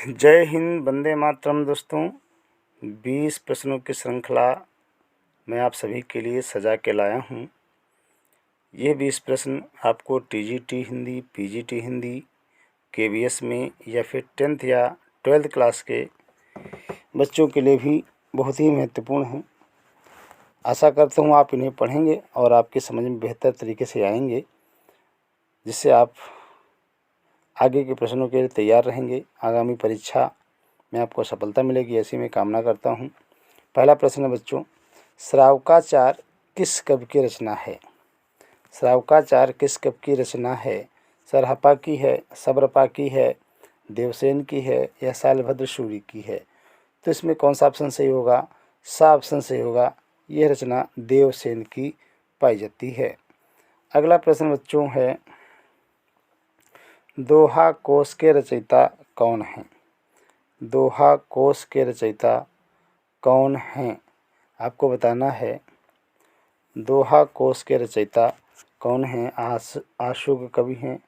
जय हिंद, वंदे मातरम। दोस्तों, 20 प्रश्नों की श्रृंखला मैं आप सभी के लिए सजा के लाया हूँ। ये 20 प्रश्न आपको TGT Hindi, PGT Hindi, KVS में या फिर 10th या 12th क्लास के बच्चों के लिए भी बहुत ही महत्वपूर्ण हैं। आशा करता हूँ आप इन्हें पढ़ेंगे और आपकी समझ में बेहतर तरीके से आएंगे, जिससे आप आगे के प्रश्नों के लिए तैयार रहेंगे। आगामी परीक्षा में आपको सफलता मिलेगी, ऐसी मैं कामना करता हूँ। पहला प्रश्न है बच्चों, श्रावकाचार किस कवि की रचना है? श्रावकाचार किस कवि की रचना है? सरहपा की है, सब्रपा की है, देवसेन की है या शालभद्र सूरी की है? तो इसमें कौन सा ऑप्शन सही होगा? सा ऑप्शन सही होगा। यह रचना देवसेन की पाई जाती है। अगला प्रश्न बच्चों है, दोहा कोश के रचयिता कौन हैं? दोहा कोश के रचयिता कौन हैं? आपको बताना है दोहा कोश के रचयिता कौन हैं। आशुक कवि हैं,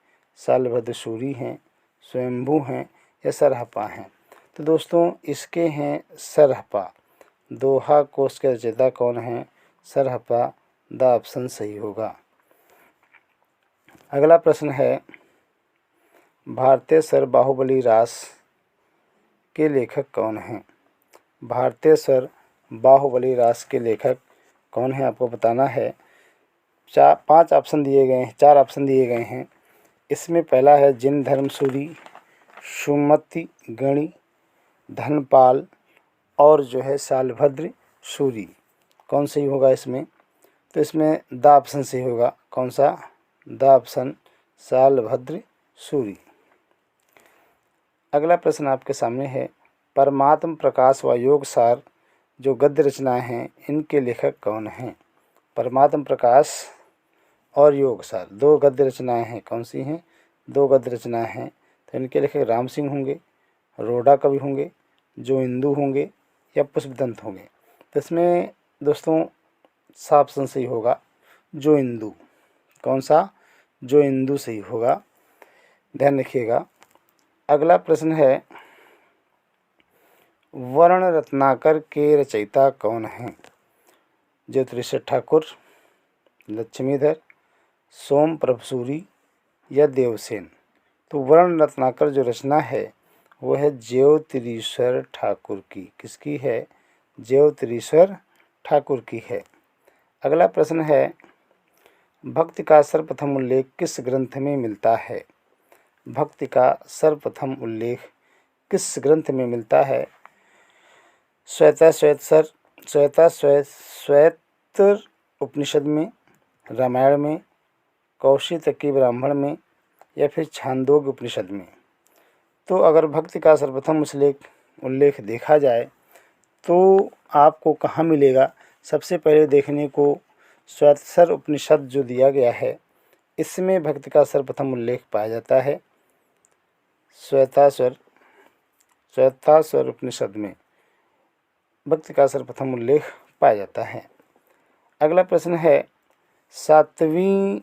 शालभद्र सूरी हैं, स्वयंभू हैं या सरहपा हैं? तो दोस्तों इसके हैं सरहपा। दोहा कोश के रचयिता कौन हैं? सरहपा। द ऑप्शन सही होगा। अगला प्रश्न है, भारतीय स्वर बाहुबली रास के लेखक कौन हैं? भारतीय स्वर बाहुबली रास के लेखक कौन हैं? आपको बताना है। 4 ऑप्शन दिए गए हैं। इसमें पहला है जिन धर्म सूरी, सुमति गणी, धनपाल और जो है शालभद्र सूरी। कौन सही होगा इसमें? तो इसमें द ऑप्शन सही होगा। कौन सा? The option Shalbhadra Suri. अगला प्रश्न आपके सामने है, परमात्म प्रकाश व योगसार जो गद्य रचनाएं हैं, इनके लेखक कौन हैं? परमात्म प्रकाश और योगसार 2 गद्य रचनाएं हैं। कौन सी हैं? 2 गद्य रचनाएं हैं। तो इनके लेखक राम सिंह होंगे, रोडा कवि होंगे, जो इंदु होंगे या पुष्पदंत होंगे? तो इसमें दोस्तों सा ऑप्शन सही होगा, जो इंदु। कौन सा? जो इंदु सही होगा, ध्यान रखिएगा। अगला प्रश्न है, वर्ण रत्नाकर के रचयिता कौन हैं? ज्योतिष ठाकुर, लक्ष्मीधर, सोम प्रभ सूरी या देवसेन? तो वर्ण रत्नाकर जो रचना है वो है ज्योतिरीश्वर ठाकुर की। किसकी है? ज्योतिरीश्वर ठाकुर की है। अगला प्रश्न है, भक्ति का सर्वप्रथम उल्लेख किस ग्रंथ में मिलता है? भक्ति का सर्वप्रथम उल्लेख किस ग्रंथ में मिलता है? श्वेताश्वतर उपनिषद में, रामायण में, कौशितकी ब्राह्मण में या फिर छांदोग्य उपनिषद में? तो अगर भक्ति का सर्वप्रथम उल्लेख देखा जाए तो आपको कहाँ मिलेगा? सबसे पहले देखने को श्वेताश्वर उपनिषद जो दिया गया है, इसमें भक्ति का सर्वप्रथम उल्लेख पाया जाता है। श्वेताश्वर उपनिषद में भक्ति का सर्वप्रथम उल्लेख पाया जाता है। अगला प्रश्न है, 7वीं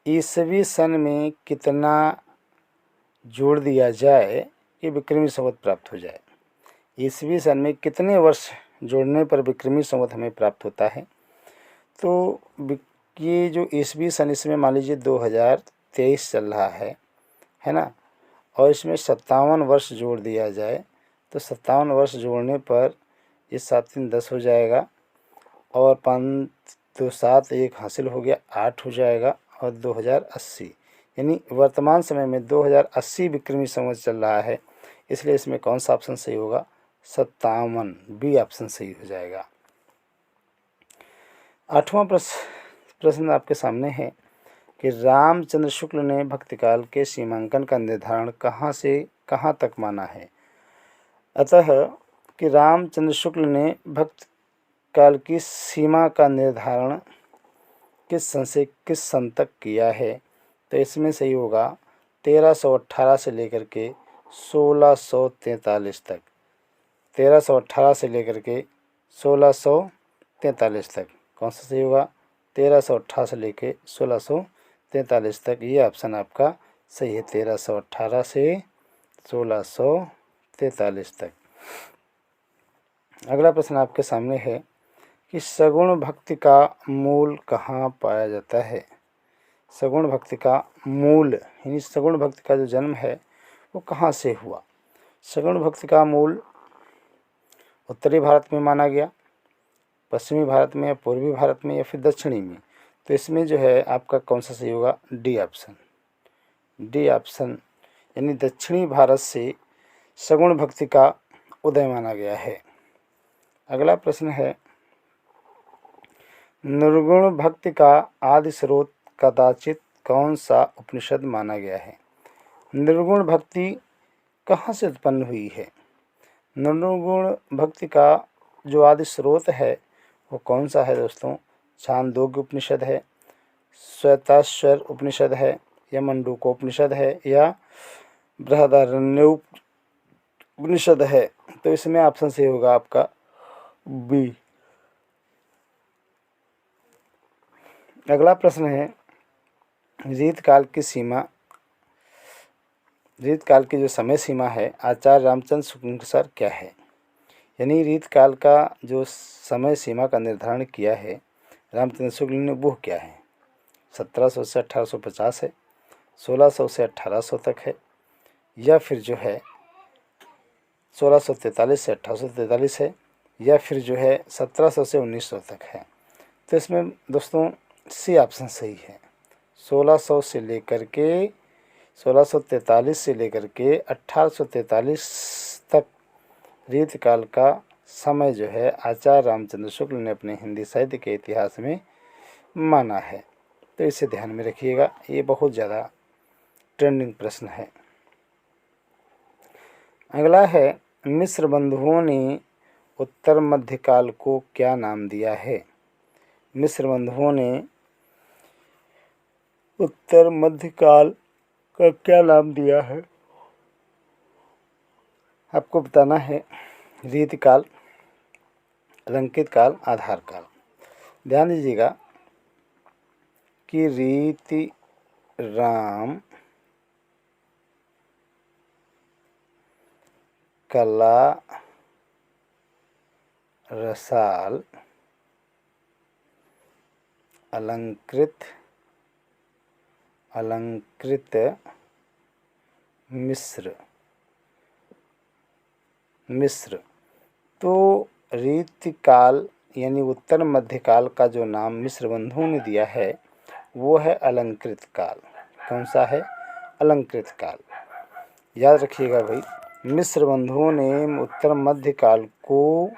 ईसवी सन में कितना जोड़ दिया जाए कि विक्रमी संवत प्राप्त हो जाए? ईसवी सन में कितने वर्ष जोड़ने पर विक्रमी संवत हमें प्राप्त होता है? तो ये जो ईसवी सन, इसमें मान लीजिए 2023 चल रहा है ना, और इसमें 57 वर्ष जोड़ दिया जाए तो 57 वर्ष जोड़ने पर ये 7 3 10 हो जाएगा और 5 2 7 1 हासिल हो गया, 8 हो जाएगा और 2080, यानी वर्तमान समय में 2080 विक्रमी संवत चल रहा है। इसलिए इसमें कौन सा ऑप्शन सही होगा? 57, बी ऑप्शन सही हो जाएगा। 8वां प्रश्न आपके सामने है कि रामचंद्र शुक्ल ने भक्तिकाल के सीमांकन का निर्धारण कहाँ से कहाँ तक माना है? अतः कि रामचंद्र शुक्ल ने भक्तिकाल की सीमा का निर्धारण किस सन से किस सन तक किया है? तो इसमें सही होगा 1318 से लेकर के 1643 तक। 1318 से लेकर के 1643 तक। कौन सा सही होगा? 1318 से लेकर 1643 तक। ये ऑप्शन आपका सही है, 1318 से 1643 तक। अगला प्रश्न आपके सामने है कि सगुण भक्ति का मूल कहाँ पाया जाता है। सगुण भक्ति का मूल यानी सगुण भक्ति का जो जन्म है वो कहाँ से हुआ। सगुण भक्ति का मूल उत्तरी भारत में माना गया, पश्चिमी भारत में या पूर्वी भारत में या फिर दक्षिणी में। तो इसमें जो है आपका कौन सा सही होगा, डी ऑप्शन। डी ऑप्शन यानी दक्षिणी भारत से सगुण भक्ति का उदय माना गया है। अगला प्रश्न है, निर्गुण भक्ति का आदि स्रोत कदाचित कौन सा उपनिषद माना गया है। निर्गुण भक्ति कहाँ से उत्पन्न हुई है। निर्गुण भक्ति का जो आदि स्रोत है वो कौन सा है दोस्तों। छांदोग्य उपनिषद है, श्वेताश्वर उपनिषद है, या मंडूकोपनिषद है, या बृहदारण्यकोपनिषद है। तो इसमें ऑप्शन सही होगा आपका बी। अगला प्रश्न है, रीतकाल की जो समय सीमा है आचार्य रामचंद्र शुक्ल के अनुसार क्या है। यानी रीतकाल का जो समय सीमा का निर्धारण किया है रामचंद्र शुक्ल ने वो क्या है। 1700 से 1850 है, 1600 से 1800 तक है, या फिर जो है 1643 से 1843 है, या फिर जो है 1700 से 1900 तक है। तो इसमें दोस्तों सी ऑप्शन सही है। 1600 से लेकर के 1643 से लेकर के 1843 तक रीतकाल का समय जो है आचार्य रामचंद्र शुक्ल ने अपने हिंदी साहित्य के इतिहास में माना है। तो इसे ध्यान में रखिएगा, ये बहुत ज़्यादा ट्रेंडिंग प्रश्न है। अगला है, मिस्र बंधुओं ने उत्तर मध्यकाल को क्या नाम दिया है। मिस्र बंधुओं ने उत्तर मध्यकाल का क्या नाम दिया है। आपको बताना है रीतिकाल, अलंकृत काल, आधार काल। ध्यान दीजिएगा कि रीति राम, कला, रसाल, अलंकृत, मिस्र। तो रीतिकाल यानी उत्तर मध्यकाल का जो नाम मिस्र बंधुओं ने दिया है वो है अलंकृत काल। कौन सा है, अलंकृत काल। याद रखिएगा भाई, मिस्र बंधुओं ने उत्तर मध्यकाल को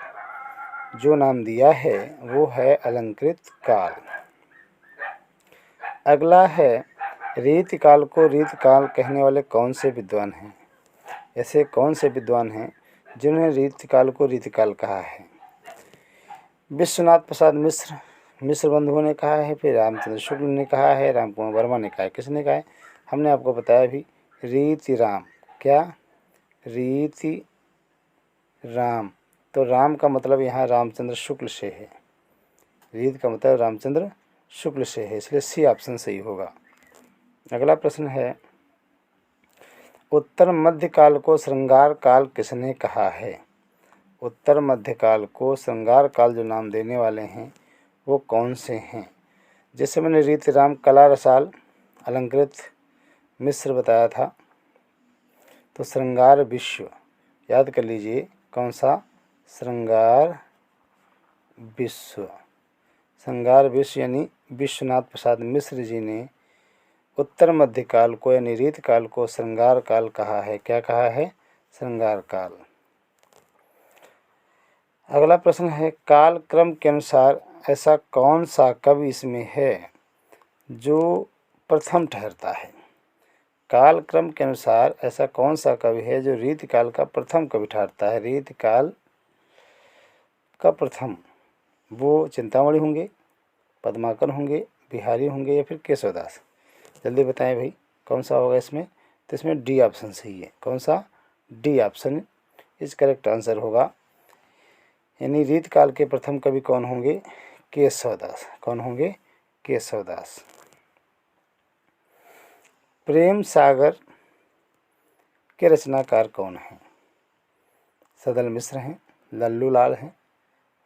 जो नाम दिया है वो है अलंकृत काल। अगला है, रीतिकाल को रीतकाल कहने वाले कौन से विद्वान हैं। ऐसे कौन से विद्वान हैं जिन्होंने रीतिकाल को रीतिकाल कहा है। विश्वनाथ प्रसाद मिस्र बंधुओं ने कहा है, फिर रामचंद्र शुक्ल ने कहा है, राम कुमार वर्मा ने कहा है। किसने कहा है, हमने आपको बताया भी, रीति राम। क्या, रीति राम। तो राम का मतलब यहाँ रामचंद्र शुक्ल से है, रीत का मतलब रामचंद्र शुक्ल से है, इसलिए सी ऑप्शन सही होगा। अगला प्रश्न है, उत्तर मध्यकाल को श्रृंगार काल किसने कहा है। उत्तर मध्यकाल को श्रृंगार काल जो नाम देने वाले हैं वो कौन से हैं। जैसे मैंने रीति राम, कला, रसाल, अलंकृत, मिस्र बताया था। तो श्रृंगार विश्व याद कर लीजिए, कौन सा, श्रृंगार विश्व। श्रृंगार विश्व यानी विश्वनाथ प्रसाद मिश्र जी ने उत्तर मध्यकाल को यानी रीतकाल को श्रृंगार काल कहा है। क्या कहा है, श्रृंगार काल। अगला प्रश्न है, काल क्रम के अनुसार ऐसा कौन सा कवि इसमें है जो प्रथम ठहरता है। काल क्रम के अनुसार ऐसा कौन सा कवि है जो रीतिकाल का प्रथम कवि ठहरता है। रीतिकाल का प्रथम वो चिंतामणि होंगे, पद्माकर होंगे, बिहारी होंगे, या फिर केशवदास। जल्दी बताएं भाई कौन सा होगा इसमें। तो इसमें डी ऑप्शन सही है। कौन सा, डी ऑप्शन इस करेक्ट आंसर होगा। यानी रीतकाल के प्रथम कवि कौन होंगे, केशवदास। कौन होंगे, केशवदास। प्रेम सागर के रचनाकार कौन हैं? सदल मिश्र हैं, लल्लू लाल हैं,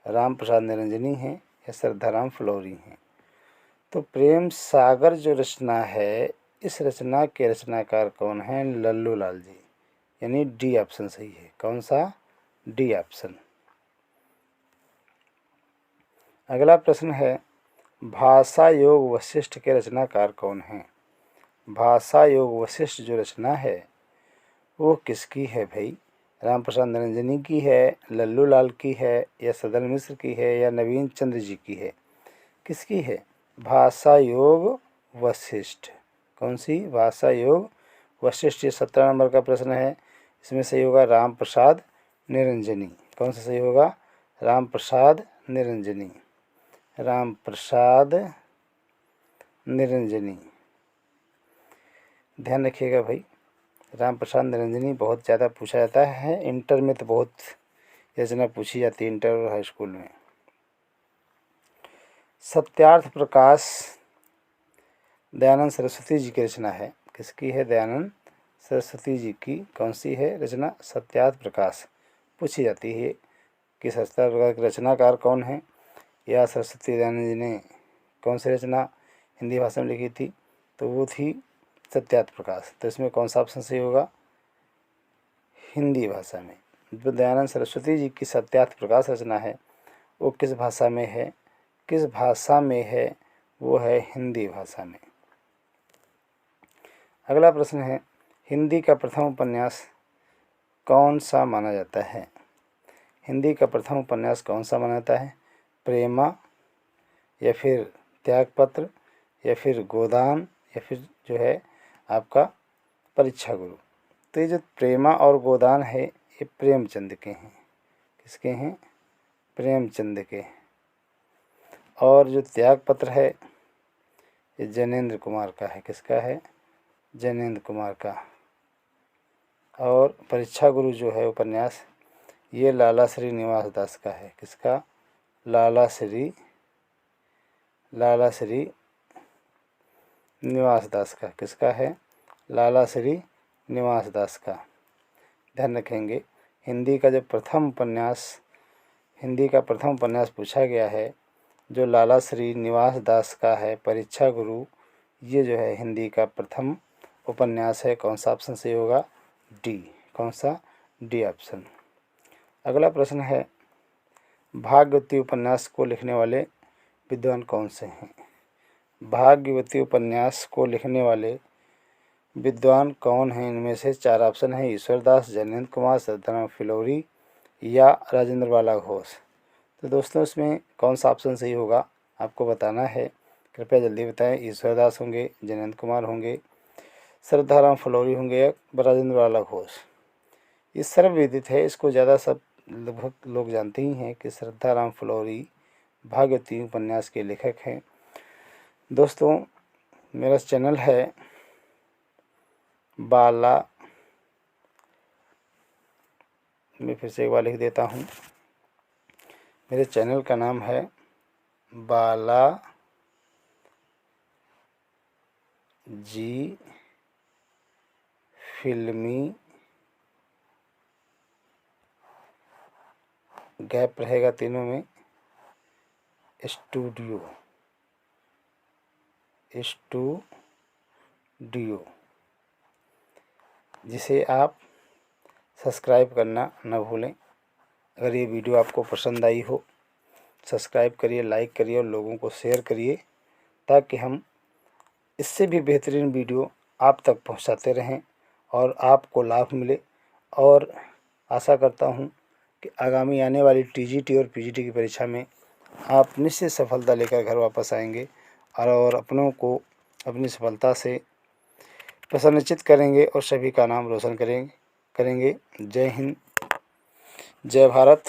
राम प्रसाद निरंजनी हैं या श्रद्धाराम फ्लोरी हैं? तो प्रेम सागर जो रचना है, इस रचना के रचनाकार कौन हैं? लल्लू लाल जी, यानी डी ऑप्शन सही है। कौन सा? D option. अगला प्रश्न है, भाषा योग वशिष्ठ के रचनाकार कौन हैं? भाषा योग वशिष्ठ जो रचना है वो किसकी है भाई? राम प्रसाद निरंजनी की है, लल्लू लाल की है या सदल मिश्र की है या नवीन चंद्र जी की है? किसकी है? भाषा योग वशिष्ठ। कौन सी? भाषा योग वशिष्ठ। ये 17 नंबर का प्रश्न है। इसमें सही होगा राम प्रसाद निरंजनी। कौन सा सही होगा? राम प्रसाद निरंजनी। राम प्रसाद निरंजनी, ध्यान रखिएगा भाई। राम प्रसाद निरंजनी बहुत ज़्यादा पूछा जाता है। इंटर में तो बहुत रचना पूछी जाती है, इंटर और हाई स्कूल में। सत्यार्थ प्रकाश दयानंद सरस्वती जी की रचना है। किसकी है? दयानंद सरस्वती जी की। कौन सी है रचना? सत्यार्थ प्रकाश। पूछी जाती है कि सत्यार्थ प्रकाश के रचनाकार कौन है, या सरस्वती दयानंद जी ने कौन सी रचना हिंदी भाषा में लिखी थी? तो वो थी सत्यार्थ प्रकाश। तो इसमें कौन सा ऑप्शन सही होगा? हिंदी भाषा में। जो दयानंद सरस्वती जी की सत्यार्थ प्रकाश रचना है वो किस भाषा में है? किस भाषा में है? वो है हिंदी भाषा में। अगला प्रश्न है, हिंदी का प्रथम उपन्यास कौन सा माना जाता है? हिंदी का प्रथम उपन्यास कौन सा माना जाता है? प्रेमा या फिर त्यागपत्र या फिर गोदान या फिर जो है आपका परीक्षा गुरु? तो ये जो प्रेमा और गोदान है ये प्रेमचंद के हैं। किसके हैं? प्रेमचंद के। और जो त्यागपत्र है ये जैनेंद्र कुमार का है। किसका है? जैनेंद्र कुमार का। और परीक्षा गुरु जो है उपन्यास ये लाला श्री निवास दास का है। किसका? लाला श्री निवास दास का। किसका है? लाला श्री निवास दास का। ध्यान रखेंगे, हिंदी का प्रथम उपन्यास पूछा गया है जो लाला श्री निवास दास का है, परीक्षा गुरु, ये जो है हिंदी का प्रथम उपन्यास है। कौन सा ऑप्शन सही होगा? डी। कौन सा? D option. अगला प्रश्न है, भाग्यवती उपन्यास को लिखने वाले विद्वान कौन से हैं? भाग्यवती उपन्यास को लिखने वाले विद्वान कौन हैं? इनमें से 4 ऑप्शन है। ईश्वरदास, जैनेंद्र कुमार, श्रद्धाराम फिलोरी या राजेंद्र बाला घोष। तो दोस्तों इसमें कौन सा ऑप्शन सही होगा आपको बताना है। कृपया जल्दी बताएं। ईश्वरदास होंगे, जैनेंद्र कुमार होंगे, श्रद्धाराम फिलोरी होंगे या राजेंद्र बाला घोष? ये सर्वविदित है, इसको ज़्यादा सब लगभग लोग जानते ही हैं कि श्रद्धाराम फिलोरी भाग्यवती उपन्यास के लेखक हैं। दोस्तों मेरा चैनल है बाला, मैं फिर से एक बार लिख देता हूँ। मेरे चैनल का नाम है बाला जी फिल्मी, गैप रहेगा तीनों में, स्टूडियो, जिसे आप सब्सक्राइब करना न भूलें। अगर ये वीडियो आपको पसंद आई हो सब्सक्राइब करिए, लाइक करिए और लोगों को शेयर करिए ताकि हम इससे भी बेहतरीन वीडियो आप तक पहुंचाते रहें और आपको लाभ मिले। और आशा करता हूं कि आगामी आने वाली टीजीटी और पीजीटी की परीक्षा में आप निश्चित सफलता लेकर घर वापस आएंगे और अपनों को अपनी सफलता से प्रसन्नचित करेंगे और सभी का नाम रोशन करेंगे। जय हिंद, जय भारत।